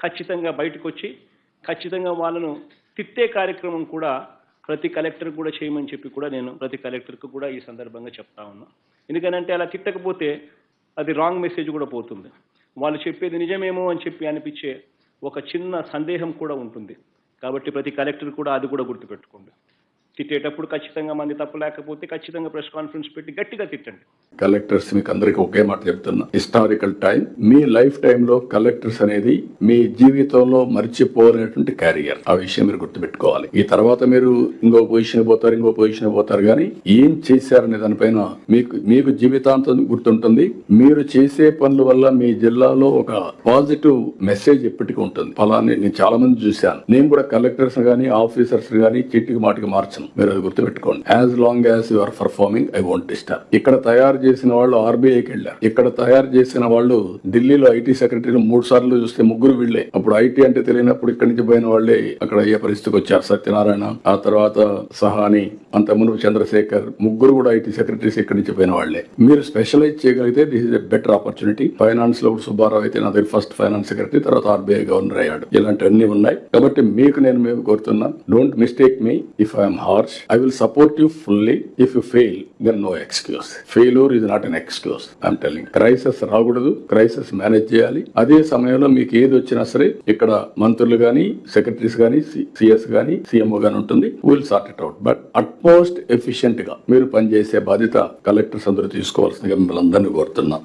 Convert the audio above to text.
ఖచ్చితంగా బయటకు వచ్చి ఖచ్చితంగా వాళ్ళను తిట్టే కార్యక్రమం కూడా ప్రతి కలెక్టర్ కూడా చేయమని చెప్పి కూడా నేను ప్రతి కలెక్టర్కు కూడా ఈ సందర్భంగా చెప్తా ఉన్నా. ఎందుకనంటే అలా తిట్టకపోతే అది రాంగ్ మెసేజ్ కూడా పోతుంది. వాళ్ళు చెప్పేది నిజమేమో అని చెప్పి అనిపించే ఒక చిన్న సందేహం కూడా ఉంటుంది. కాబట్టి ప్రతి కలెక్టర్ కూడా అది కూడా గుర్తుపెట్టుకోండి. తిట్టేటప్పుడు ఖచ్చితంగా మంది తప్పు లేకపోతే ఖచ్చితంగా ప్రెస్ కాన్ఫరెన్స్ పెట్టి గట్టిగా తిట్టండి. కలెక్టర్స్ మీకు అందరికి ఒకే మాట చెప్తున్నా, హిస్టారికల్ టైం, మీ లైఫ్ టైంలో కలెక్టర్స్ అనేది మీ జీవితంలో మర్చిపోలేనటువంటి క్యారియర్. ఆ విషయం మీరు గుర్తుపెట్టుకోవాలి. ఈ తర్వాత మీరు ఇంకో పొజిషన్ పోతారు కానీ ఏం చేశారనే దానిపైన మీకు జీవితాంతం గుర్తుంటుంది. మీరు చేసే పనుల వల్ల మీ జిల్లాలో ఒక పాజిటివ్ మెసేజ్ ఎప్పటికీ ఉంటుంది. ఫలాన్ని నేను చాలా మంది చూశాను. నేను కూడా కలెక్టర్స్ గానీ ఆఫీసర్స్ గానీ చీటికి మాటికి మార్చను. మీరు అది గుర్తుపెట్టుకోండి. As long as you are performing I won't disturb. ఇక్కడ తయారు చేసిన వాళ్ళు ఆర్బీఐకి వెళ్ళారు. ఇక్కడ తయారు చేసిన వాళ్ళు ఢిల్లీలో ఐటీ సెక్రటరీలు 3 సార్లు చూస్తే 3 వీళ్లే. అప్పుడు ఐటీ అంటే తెలియనప్పుడు ఇక్కడి నుంచి పోయిన వాళ్ళే అక్కడ అయ్యే పరిస్థితికి వచ్చారు. సత్యనారాయణ, ఆ తర్వాత సహాని, అంత మునుపు చంద్రశేఖర్, 3 కూడా ఐటీ సెక్రటరీస్ ఇక్కడి నుంచి పోయిన వాళ్లే. మీరు స్పెషలైజ్ చేయగలిగితే this is a better opportunity. Finance లో సుబ్బారావు అయితే నా దగ్గర ఫస్ట్ ఫైనాన్స్ సెక్రటరీ, తర్వాత ఆర్బీఐ గవర్నర్ అయ్యాడు. ఇలాంటివన్నీ ఉన్నాయి. కాబట్టి మేము కోరుతున్నా, don't mistake me if I'm harsh. I will support you fully. If you fail, then no excuse. Failure is not an excuse. I'm telling you. Crisis రాకూడదు, crisis manage చేయాలి. అదే సమయంలో మీకు ఏది వచ్చినా సరే ఇక్కడ మంత్రులు గానీ, సెక్రటరీస్ గానీ, సిఎస్ గానీ, సిఎంఓ గానీ ఉంటుంది. Will sort it out. But utmost efficient గా మీరు పనిచేసే బాధ్యత కలెక్టర్స్ అందరూ తీసుకోవాల్సిందిగా మిమ్మల్ని అందరినీ కోరుతున్నాం.